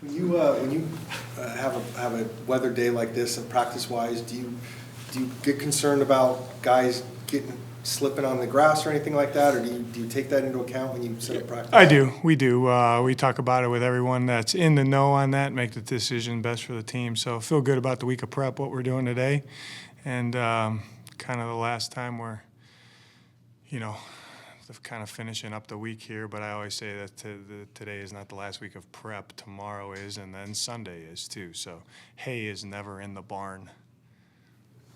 When you have a weather day like this and practice-wise, do you get concerned about guys slipping on the grass or anything like that, or do you take that into account when you set up practice? I do. We do. We talk about it with everyone that's in the know on that, make the decision best for the team. So I feel good about the week of prep, what we're doing today, and kind of the last time we're, kind of finishing up the week here. But I always say that today is not the last week of prep. Tomorrow is, and then Sunday is too. So hay is never in the barn.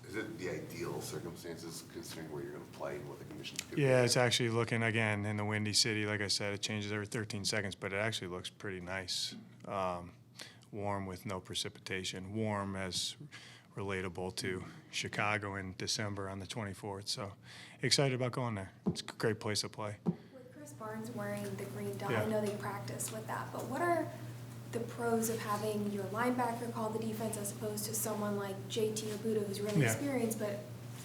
Is it the ideal circumstances considering where you're going to play and what the conditions could be? Yeah, it's actually looking, again, in the Windy City, like I said, it changes every 13 seconds, but it actually looks pretty nice. Warm with no precipitation. Warm as relatable to Chicago in December on the 24th. So excited about going there. It's a great place to play. With Chris Barnes wearing the green dot, Yeah. I know they practice with that, but what are the pros of having your linebacker call the defense as opposed to someone like JT or Buda who's really experienced but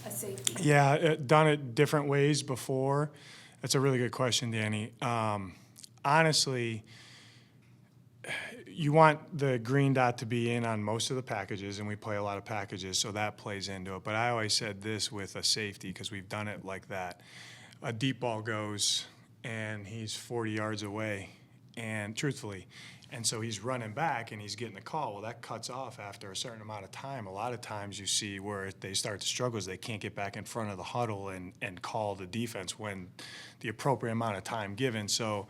a safety? Yeah, done it different ways before. That's a really good question, Danny. Honestly, you want the green dot to be in on most of the packages, and we play a lot of packages, so that plays into it. But I always said this with a safety, because we've done it like that. A deep ball goes, and he's 40 yards away, and truthfully, and so he's running back and he's getting the call. Well, that cuts off after a certain amount of time. A lot of times you see where they start to struggle is they can't get back in front of the huddle and call the defense when the appropriate amount of time given. So,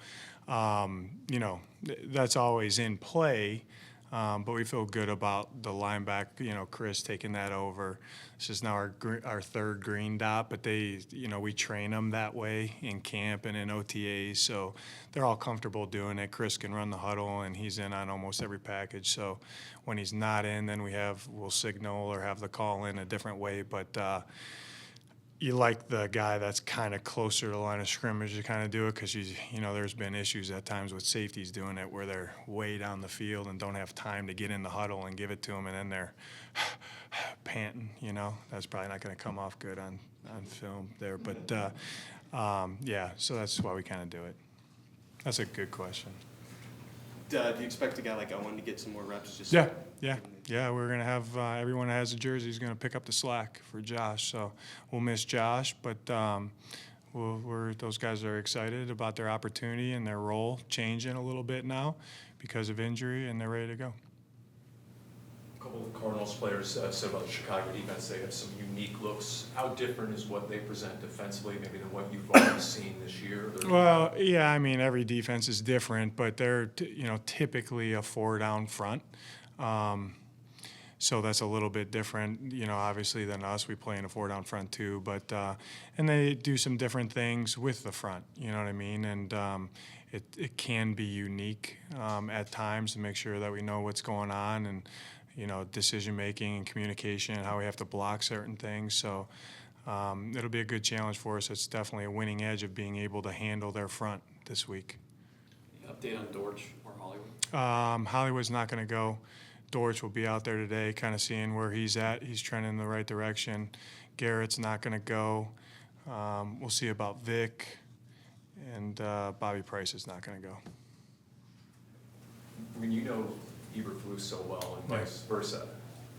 that's always in play. But we feel good about the linebacker, Chris taking that over. This is now our third green dot, but we train them that way in camp and in OTAs, so they're all comfortable doing it. Chris can run the huddle, and he's in on almost every package. So when he's not in, then we'll signal or have the call in a different way. But you like the guy that's kind of closer to the line of scrimmage to kind of do it, because there's been issues at times with safeties doing it where they're way down the field and don't have time to get in the huddle and give it to them, and then they're panting. That's probably not going to come off good on film there. But so that's why we kind of do it. That's a good question. Do you expect a guy like Owen to get some more reps? Yeah. We're going to have everyone that has a jersey is going to pick up the slack for Josh. So we'll miss Josh, but those guys are excited about their opportunity and their role changing a little bit now because of injury, and they're ready to go. A couple of Cardinals players said about the Chicago defense they have some unique looks. How different is what they present defensively maybe than what you've already seen this year? Well, yeah, every defense is different, but they're typically a 4-down front. So that's a little bit different, obviously than us. We play in a 4-down front too, but and they do some different things with the front, you know what I mean? And it can be unique at times to make sure that we know what's going on, and decision making and communication and how we have to block certain things. So it'll be a good challenge for us. It's definitely a winning edge of being able to handle their front this week. Any update on Dortch or Hollywood? Hollywood's not going to go. Dortch will be out there today, kind of seeing where he's at. He's trending in the right direction. Garrett's not going to go. We'll see about Vic, and Bobby Price is not going to go. When Eberflus so well and vice versa,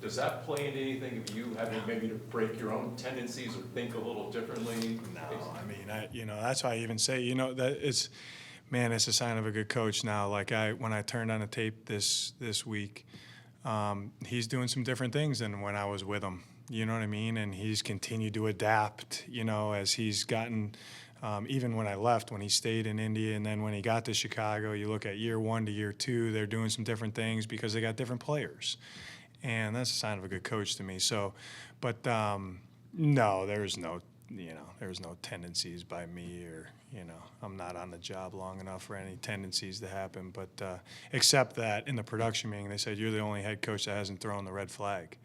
does that play into anything of you having maybe to break your own tendencies or think a little differently? No, that's why I even say, that it's a sign of a good coach now. Like when I turned on the tape this week, he's doing some different things than when I was with him. You know what I mean? And he's continued to adapt, as he's gotten, even when I left, when he stayed in India, and then when he got to Chicago, you look at year 1 to year 2, they're doing some different things because they got different players. And that's a sign of a good coach to me. So, but no, there's no tendencies by me, or, I'm not on the job long enough for any tendencies to happen. But except that in the production meeting, they said, you're the only head coach that hasn't thrown the red flag.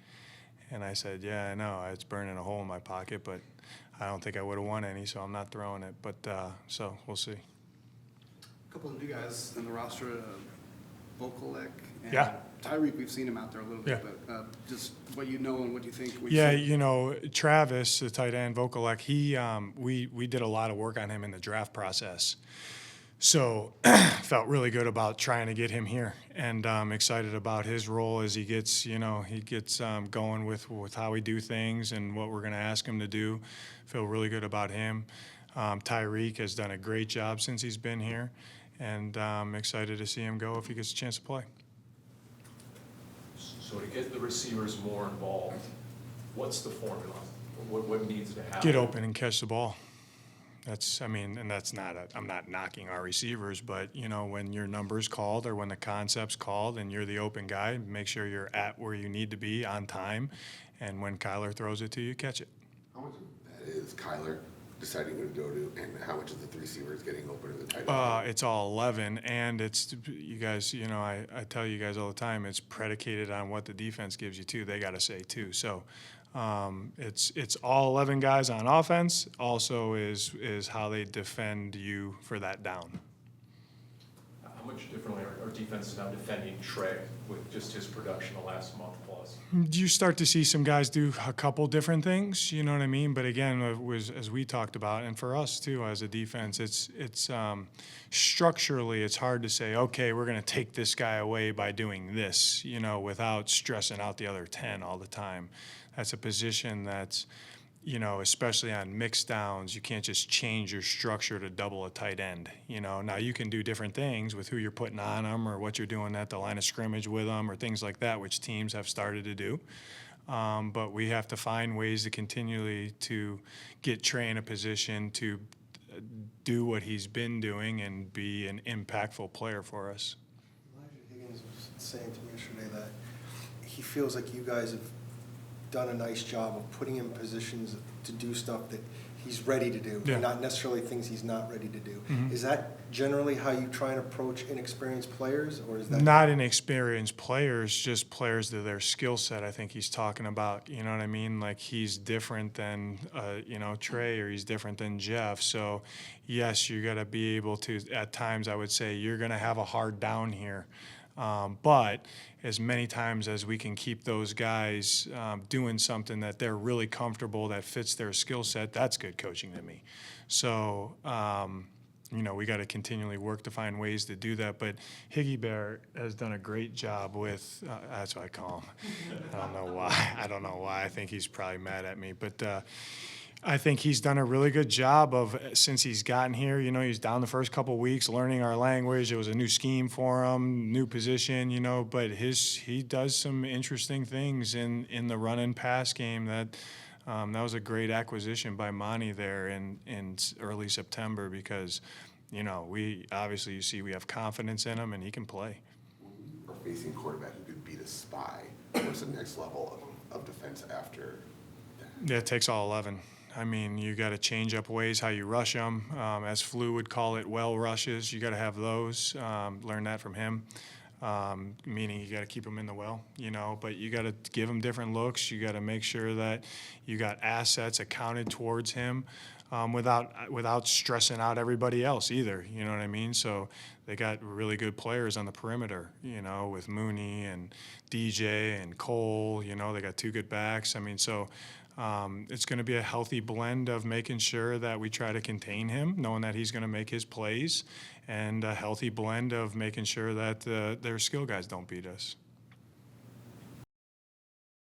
And I said, yeah, I know. It's burning a hole in my pocket, but I don't think I would have won any, so I'm not throwing it. But so we'll see. A couple of new guys in the roster, Vokolek and Yeah. Tyreek. We've seen him out there a little bit, but just what you know and what you think. Travis, the tight end, Vokolek, we did a lot of work on him in the draft process. So felt really good about trying to get him here, and I'm excited about his role as he gets going with how we do things and what we're going to ask him to do. Feel really good about him. Tyreek has done a great job since he's been here, and I'm excited to see him go if he gets a chance to play. So to get the receivers more involved, what's the formula? What needs to happen? Get open and catch the ball. I'm not knocking our receivers, but, when your number's called or when the concept's called and you're the open guy, make sure you're at where you need to be on time. And when Kyler throws it to you, catch it. How much of that is Kyler deciding where to go to, and how much of the 3 receivers getting open to the tight end? It's all 11, and it's, you guys, I tell you guys all the time, it's predicated on what the defense gives you too. They got to say too. So it's all 11 guys on offense. Also is how they defend you for that down. How much differently are defenses now defending Trey with just his production the last month plus? You start to see some guys do a couple different things, you know what I mean? But again, as we talked about, and for us too as a defense, it's structurally it's hard to say, okay, we're going to take this guy away by doing this, without stressing out the other 10 all the time. That's a position that's, especially on mixed downs, you can't just change your structure to double a tight end. Now you can do different things with who you're putting on them or what you're doing at the line of scrimmage with them or things like that, which teams have started to do. But we have to find ways to continually to get Trey in a position to do what he's been doing and be an impactful player for us. Elijah Higgins was saying to me yesterday that he feels like you guys have done a nice job of putting him in positions to do stuff that he's ready to do, Yeah. not necessarily things he's not ready to do. Mhm. Is that generally how you try and approach inexperienced players, or is that Not inexperienced players, just players to their skill set. I think he's talking about, you know what I mean? Like he's different than, Trey, or he's different than Jeff. So yes, you got to be able to, at times I would say you're going to have a hard down here. But as many times as we can keep those guys doing something that they're really comfortable, that fits their skill set, that's good coaching to me. So, we got to continually work to find ways to do that. But Higgy Bear has done a great job with, that's what I call him. I don't know why. I think he's probably mad at me. But I think he's done a really good job of, since he's gotten here, he's down the first couple of weeks learning our language. It was a new scheme for him, new position, but he does some interesting things in the run and pass game that was a great acquisition by Monty there in early September because, we obviously, you see we have confidence in him and he can play. When you are facing a quarterback who could beat a spy, what's the next level of defense after that? Yeah, it takes all 11. I mean, you got to change up ways how you rush them. As Flew would call it, well rushes. You got to have those. Learn that from him. Meaning you got to keep them in the well, But you got to give him different looks. You got to make sure that you got assets accounted towards him, without stressing out everybody else either. You know what I mean? So they got really good players on the perimeter. With Mooney and DJ and Cole. They got 2 good backs. I mean, so. It's going to be a healthy blend of making sure that we try to contain him, knowing that he's going to make his plays, and a healthy blend of making sure that their skill guys don't beat us.